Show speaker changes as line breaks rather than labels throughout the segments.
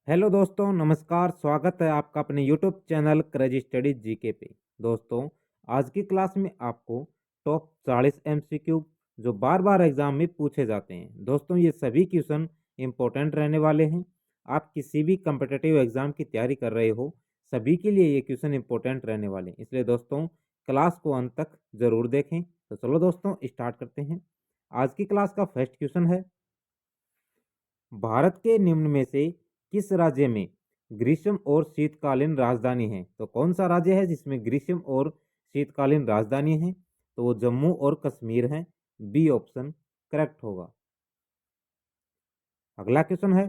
Hello दोस्तों, नमस्कार। स्वागत है आपका अपने YouTube channel crazy studies GK पे। दोस्तों, आज की क्लास में आपको टॉप 40 एमसीक्यू जो बार बार एग्जाम में पूछे जाते हैं। दोस्तों, ये सभी क्वेश्चन इंपॉर्टेंट रहने वाले हैं। आप किसी भी कम्पिटिटिव एग्जाम की तैयारी कर रहे हो, सभी के लिए ये क्वेश्चन इंपॉर्टेंट रहने वाले हैं। इसलिए दोस्तों, क्लास को अंत तक जरूर देखें। तो चलो दोस्तों, स्टार्ट करते हैं। आज की क्लास का फर्स्ट क्वेश्चन है, भारत के निम्न में से किस राज्य में ग्रीष्म और शीतकालीन राजधानी है? तो कौन सा राज्य है जिसमें ग्रीष्म और शीतकालीन राजधानी है? तो वो जम्मू और कश्मीर है। बी ऑप्शन करेक्ट होगा। अगला क्वेश्चन है,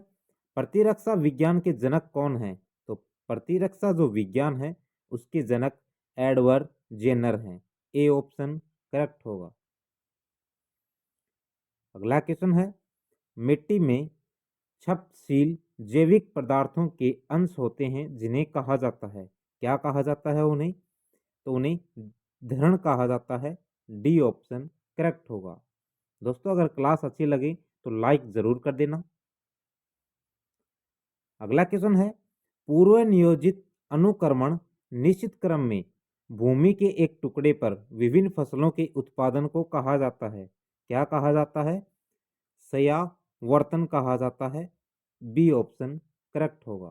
प्रतिरक्षा विज्ञान के जनक कौन है? तो प्रतिरक्षा जो विज्ञान है उसके जनक एडवर्ड जेनर हैं। ए ऑप्शन करेक्ट होगा। अगला क्वेश्चन है, मिट्टी में क्षपशील जैविक पदार्थों के अंश होते हैं जिन्हें कहा जाता है, क्या कहा जाता है उन्हें? तो उन्हें धरण कहा जाता है। डी ऑप्शन करेक्ट होगा। दोस्तों, अगर क्लास अच्छी लगे तो लाइक जरूर कर देना। अगला क्वेश्चन है, पूर्व नियोजित अनुक्रमण निश्चित क्रम में भूमि के एक टुकड़े पर विभिन्न फसलों के उत्पादन को कहा जाता है, क्या कहा जाता है? सयावर्तन कहा जाता है। बी ऑप्शन करेक्ट होगा।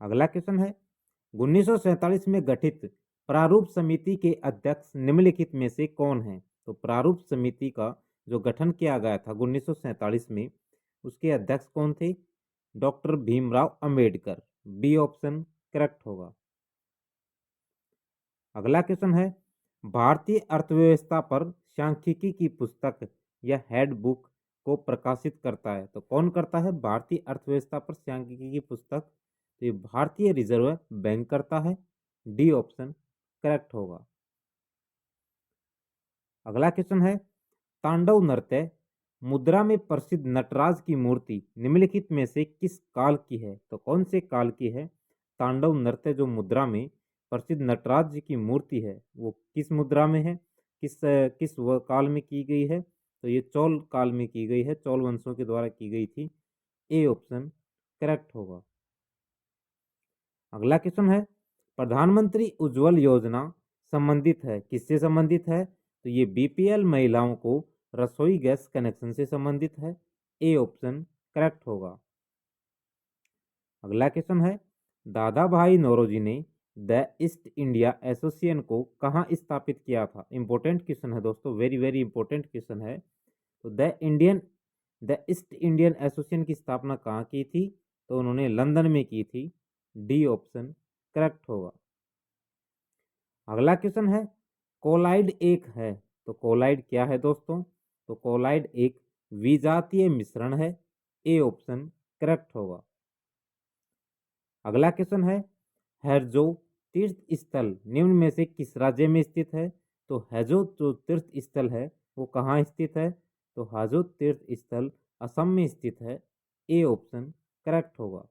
अगला क्वेश्चन है, 1947 में गठित प्रारूप समिति के अध्यक्ष निम्नलिखित में से कौन है? तो प्रारूप समिति का जो गठन किया गया था 1947 में, उसके अध्यक्ष कौन थे? Doctor Bhimrao Ambedkar. B option correct होगा। अगला क्वेश्चन है, भारतीय अर्थव्यवस्था पर सांख्यिकी की पुस्तक या हैंडबुक को प्रकाशित करता है, तो कौन करता है भारतीय अर्थव्यवस्था पर सांख्यिकी की पुस्तक? तो ये भारतीय रिजर्व बैंक करता है। डी ऑप्शन करेक्ट होगा। अगला क्वेश्चन है, तांडव नृत्य मुद्रा में प्रसिद्ध नटराज की मूर्ति निम्नलिखित में से किस काल की है? तो कौन से काल की है तांडव नृत्य जो मुद्रा में प्रसिद्ध नटराज जी की मूर्ति है, वो किस मुद्रा में है? किस काल में की गई है? तो ये चोल काल में की गई है, चोल वंशों के द्वारा की गई थी। ए ऑप्शन करेक्ट होगा। अगला क्वेश्चन है, प्रधानमंत्री उज्जवल योजना संबंधित है, किससे संबंधित है? तो ये बीपीएल महिलाओं को रसोई गैस कनेक्शन से संबंधित है। ए ऑप्शन करेक्ट होगा। अगला क्वेश्चन है, दादा भाई नौरोजी ने द ईस्ट इंडिया एसोसिएशन को कहाँ स्थापित किया था? इंपॉर्टेंट क्वेश्चन है दोस्तों, वेरी वेरी इंपॉर्टेंट क्वेश्चन है। तो द ईस्ट इंडियन एसोसिएशन की स्थापना कहाँ की थी? तो उन्होंने लंदन में की थी। डी ऑप्शन करेक्ट होगा। अगला क्वेश्चन है, कोलाइड एक है, तो कोलाइड क्या है दोस्तों? तो कोलाइड एक विजातीय मिश्रण है। ए ऑप्शन करेक्ट होगा। अगला क्वेश्चन है, हैजो तीर्थ स्थल निम्न में से किस राज्य में स्थित है? तो हैजो जो तीर्थ स्थल है वो कहाँ स्थित है? तो हाजो तीर्थ स्थल असम में स्थित है। ए ऑप्शन करेक्ट होगा।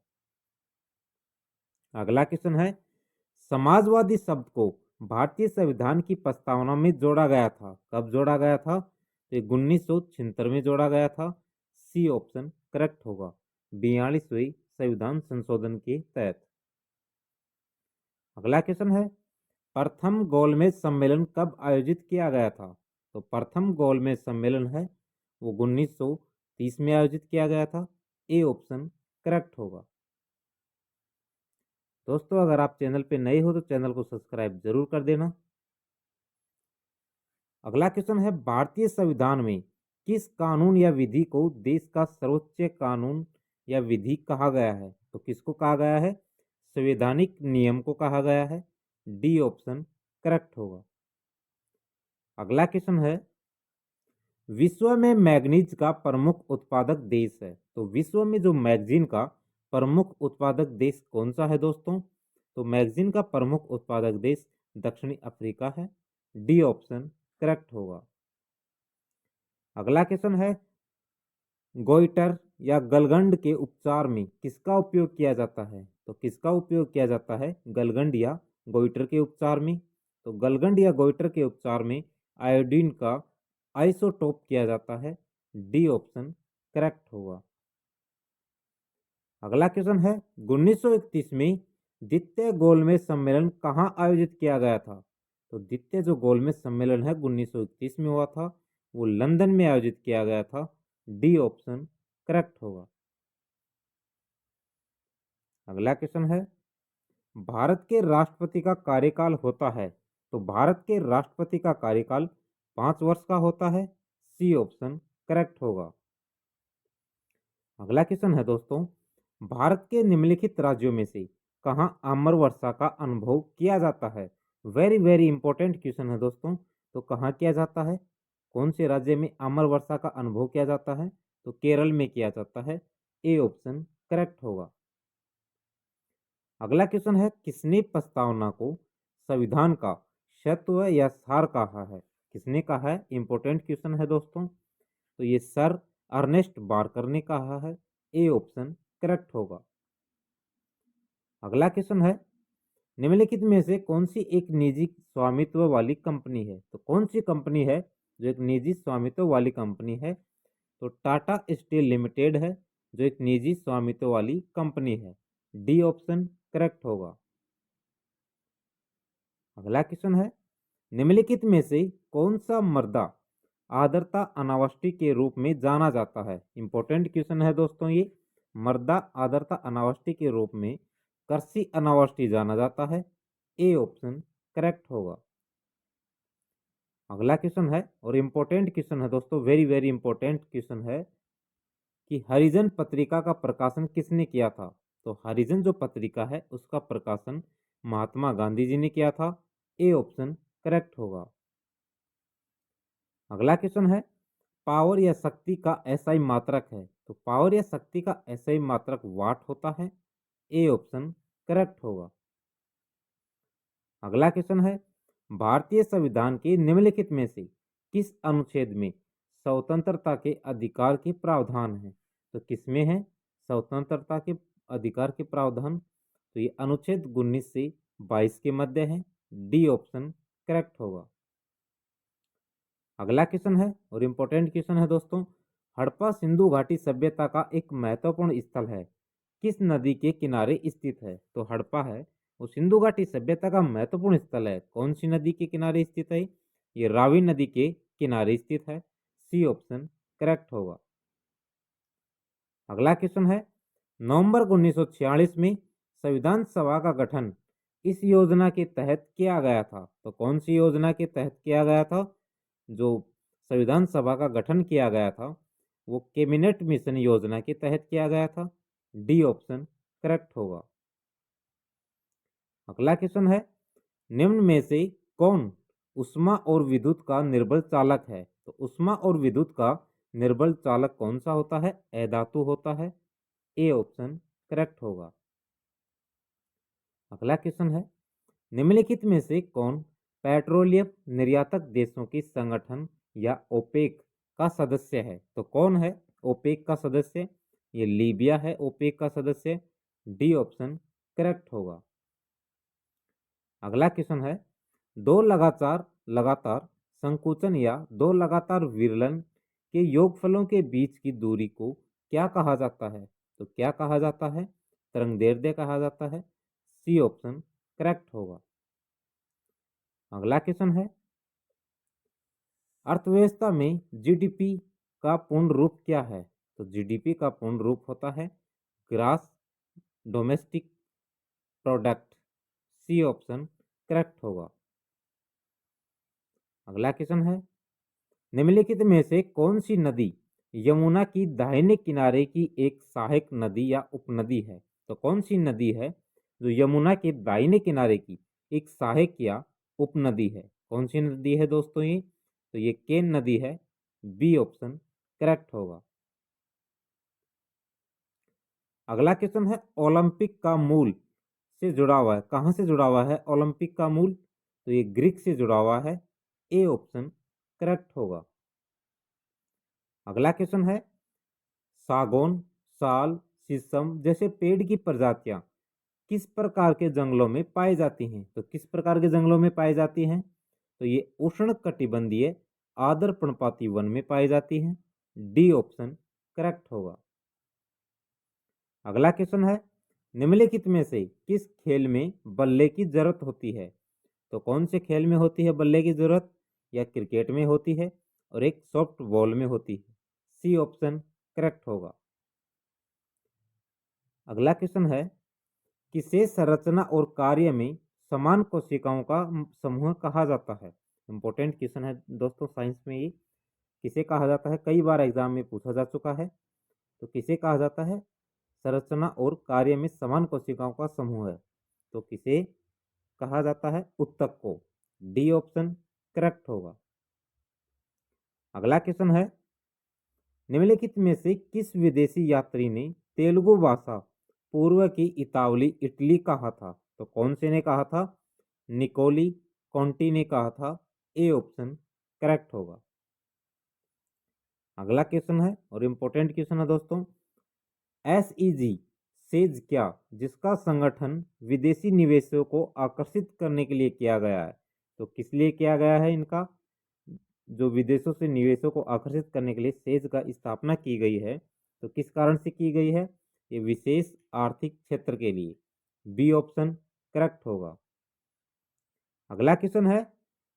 अगला क्वेश्चन है, समाजवादी शब्द को भारतीय संविधान की प्रस्तावना में जोड़ा गया था, कब जोड़ा गया था? तो 1976 में जोड़ा गया था। सी ऑप्शन करेक्ट होगा, 42वें संविधान संशोधन के तहत। अगला क्वेश्चन है, प्रथम गोलमेज सम्मेलन कब आयोजित किया गया था? तो प्रथम गोलमेज सम्मेलन है वो 1930 में आयोजित किया गया था। ए ऑप्शन करेक्ट होगा। दोस्तों, अगर आप चैनल पे नए हो तो चैनल को सब्सक्राइब जरूर कर देना। अगला क्वेश्चन है, भारतीय संविधान में किस कानून या विधि को देश का सर्वोच्च कानून या विधि कहा गया है? तो किसको कहा गया है? संवैधानिक नियम को कहा गया है। डी ऑप्शन करेक्ट होगा। अगला क्वेश्चन है, विश्व में मैग्नीज का प्रमुख उत्पादक देश है, तो विश्व में जो मैगजीन का प्रमुख उत्पादक देश कौन सा है दोस्तों? तो मैगजीन का प्रमुख उत्पादक देश दक्षिणी अफ्रीका है। डी ऑप्शन करेक्ट होगा। अगला क्वेश्चन है, गोइटर या गलगंड के उपचार में किसका उपयोग किया जाता है? तो किसका उपयोग किया जाता है गलगंड या गोइटर के उपचार में? तो गलगंड या गोइटर के उपचार में आयोडीन का आइसोटोप किया जाता है। डी ऑप्शन करेक्ट होगा। अगला क्वेश्चन है 1931 में द्वितीय गोलमेज सम्मेलन कहाँ आयोजित किया गया था? तो द्वितीय जो गोलमेज सम्मेलन है 1931 में हुआ था, वो लंदन में आयोजित किया गया था। डी ऑप्शन करेक्ट होगा। अगला क्वेश्चन है भारत के राष्ट्रपति का कार्यकाल होता है, तो भारत के राष्ट्रपति का कार्यकाल 5 वर्ष का होता है। सी ऑप्शन करेक्ट होगा। अगला क्वेश्चन है दोस्तों भारत के निम्नलिखित राज्यों में से कहाँ अमर वर्षा का अनुभव किया जाता है? वेरी वेरी इंपॉर्टेंट क्वेश्चन है दोस्तों। तो कहाँ किया जाता है? कौन से राज्य में अमर वर्षा का अनुभव किया जाता है? तो केरल में किया जाता है। ए ऑप्शन करेक्ट होगा। अगला क्वेश्चन है किसने प्रस्तावना को संविधान का सत्व या सार कहा है? किसने कहा है? इंपॉर्टेंट क्वेश्चन है दोस्तों। तो ये सर अर्नेस्ट बारकर ने कहा है। ए ऑप्शन करेक्ट होगा। अगला क्वेश्चन है निम्नलिखित में से कौन सी एक निजी स्वामित्व वाली कंपनी है? तो कौन सी कंपनी है जो एक निजी स्वामित्व वाली कंपनी है? तो टाटा स्टील लिमिटेड है जो एक निजी स्वामित्व वाली कंपनी है। डी ऑप्शन करेक्ट होगा। अगला क्वेश्चन है निम्नलिखित में से कौन सा मृदा आर्द्रता अनावृष्टि के रूप में जाना जाता है? इंपॉर्टेंट क्वेश्चन है दोस्तों ये। मृदा आर्द्रता अनावृष्टि के रूप में कृषि अनावृष्टि जाना जाता है। ए ऑप्शन करेक्ट होगा। अगला क्वेश्चन है और इंपॉर्टेंट क्वेश्चन है दोस्तों, वेरी वेरी इंपॉर्टेंट क्वेश्चन है कि हरिजन पत्रिका का प्रकाशन किसने किया था? तो हरिजन जो पत्रिका है उसका प्रकाशन महात्मा गांधी जी ने किया था। ए ऑप्शन करेक्ट होगा। अगला क्वेश्चन है पावर या शक्ति का एसआई मात्रक है, तो पावर या शक्ति का एसआई मात्रक वाट होता है। ए ऑप्शन करेक्ट होगा। अगला क्वेश्चन है भारतीय संविधान के निम्नलिखित में से किस अनुच्छेद में स्वतंत्रता के अधिकार के प्रावधान है? तो किसमें है स्वतंत्रता के अधिकार के प्रावधान? तो ये अनुच्छेद 19 से 22 के मध्य है। डी ऑप्शन करेक्ट होगा। अगला क्वेश्चन है और इम्पोर्टेंट क्वेश्चन है दोस्तों हड़प्पा सिंधु घाटी सभ्यता का एक महत्वपूर्ण स्थल है किस नदी के किनारे स्थित है? तो हड़प्पा है वो सिंधु घाटी सभ्यता का महत्वपूर्ण स्थल है। कौन सी नदी के किनारे स्थित है? ये रावी नदी के किनारे स्थित है। सी ऑप्शन करेक्ट होगा। अगला क्वेश्चन है नवंबर 1946 में संविधान सभा का गठन इस योजना के तहत किया गया था। तो कौन सी योजना के तहत किया गया था? जो संविधान सभा का गठन किया गया था वो कैबिनेट मिशन योजना के तहत किया गया था। डी ऑप्शन करेक्ट होगा। अगला क्वेश्चन है निम्न में से कौन ऊष्मा और विद्युत का निर्बल चालक है? तो ऊष्मा और विद्युत का निर्बल चालक कौन सा होता है? अधातु होता है। ए ऑप्शन करेक्ट होगा। अगला क्वेश्चन है निम्नलिखित में से कौन पेट्रोलियम निर्यातक देशों की संगठन या ओपेक का सदस्य है? तो कौन है ओपेक का सदस्य? ये लीबिया है ओपेक का सदस्य। डी ऑप्शन करेक्ट होगा। अगला क्वेश्चन है दो लगातार लगातार संकुचन या दो लगातार विरलन के योगफलों के बीच की दूरी को क्या कहा जाता है? तो क्या कहा जाता है? तरंगदैर्ध्य कहा जाता है। सी ऑप्शन करेक्ट होगा। अगला क्वेश्चन है अर्थव्यवस्था में जीडीपी का पूर्ण रूप क्या है? तो जीडीपी का पूर्ण रूप होता है gross domestic product. C option correct होगा। अगला क्वेश्चन है निम्नलिखित में से कौन सी नदी यमुना की दाहिने किनारे की एक सहायक नदी या उपनदी है? तो कौन सी नदी है जो यमुना के दाहिने किनारे की एक सहायक या उपनदी है? कौन सी नदी है दोस्तों ये? तो ये केन नदी है। बी ऑप्शन करेक्ट होगा। अगला क्वेश्चन है ओलंपिक का मूल से जुड़ा हुआ है, कहाँ से जुड़ा हुआ है ओलंपिक का मूल? तो ये ग्रीक से जुड़ा हुआ है। ए ऑप्शन करेक्ट होगा। अगला क्वेश्चन है सागौन साल शीशम जैसे पेड़ की प्रजातियां किस प्रकार के जंगलों में पाई जाती हैं? तो किस प्रकार के जंगलों में पाई जाती हैं? तो ये उष्ण कटिबंधीय आर्द्र पर्णपाती वन में पाई जाती हैं। डी ऑप्शन करेक्ट होगा। अगला क्वेश्चन है, निम्नलिखित में से किस खेल में बल्ले की जरूरत होती है? तो कौन से खेल में होती है बल्ले की जरूरत? या क्रिकेट में होती है और एक सॉफ्ट बॉल में होती है। सी ऑप्शन करेक्ट होगा। अगला क्वेश्चन है, किसे संरचना और कार्य में समान कोशिकाओं का समूह कहा जाता है? इंपॉर्टेंट क्वेश्चन है दोस्तों साइंस में ये। किसे कहा जाता है? कई बार एग्जाम में पूछा जा चुका है। तो किसे कहा जाता है? संरचना और कार्य में समान कोशिकाओं का समूह है। तो किसे कहा जाता है? उत्तक को। डी ऑप्शन करेक्ट होगा। अगला क्वेश्चन है, निम्नलिखित में से किस विदेशी यात्री ने तेलुगु भाषा पूर्व की इतावली इटली कहा था? तो कौन से ने कहा था? निकोली कॉन्टी ने कहा था। ए ऑप्शन करेक्ट होगा। अगला क्वेश्चन है और इम्पोर्टेंट क्वेश्चन है दोस्तों, SEG सेज क्या, जिसका संगठन विदेशी निवेशों को आकर्षित करने के लिए किया गया है? तो किस लिए किया गया है इनका? जो विदेशों से निवेशों को आकर्षित करने के लिए सेज का स्थापना की गई है, तो किस कारण से की गई है? ये विशेष आर्थिक क्षेत्र के लिए। बी ऑप्शन करेक्ट होगा। अगला क्वेश्चन है,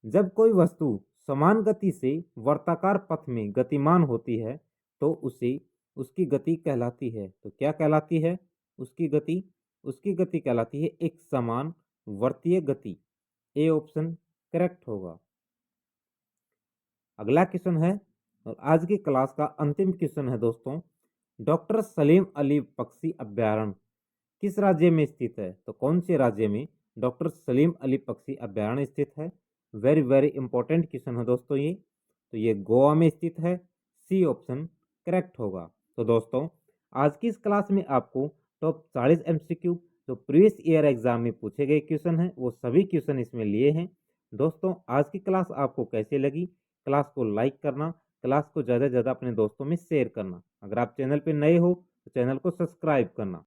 जब कोई वस्तु समान गति से वर्ताकार पथ में गतिमान होती है तो उसे उसकी गति कहलाती है। तो क्या कहलाती है उसकी गति? उसकी गति कहलाती है एक समान वर्तीय गति। ए ऑप्शन करेक्ट होगा। अगला क्वेश्चन है और आज की क्लास का अंतिम क्वेश्चन है दोस्तों, डॉक्टर सलीम अली पक्षी अभ्यारण्य किस राज्य में स्थित है? तो कौन से राज्य में डॉक्टर सलीम अली पक्षी अभ्यारण्य स्थित है? वेरी वेरी इंपॉर्टेंट क्वेश्चन है दोस्तों ये। तो ये गोवा में स्थित है। सी ऑप्शन करेक्ट होगा। तो दोस्तों आज की इस क्लास में आपको टॉप 40 MCQ जो प्रीवियस ईयर एग्जाम में पूछे गए क्वेश्चन हैं वो सभी क्वेश्चन इसमें लिए हैं। दोस्तों आज की क्लास आपको कैसे लगी? क्लास को लाइक करना, क्लास को ज़्यादा से ज़्यादा अपने दोस्तों में शेयर करना। अगर आप चैनल पर नए हो तो चैनल को सब्सक्राइब करना।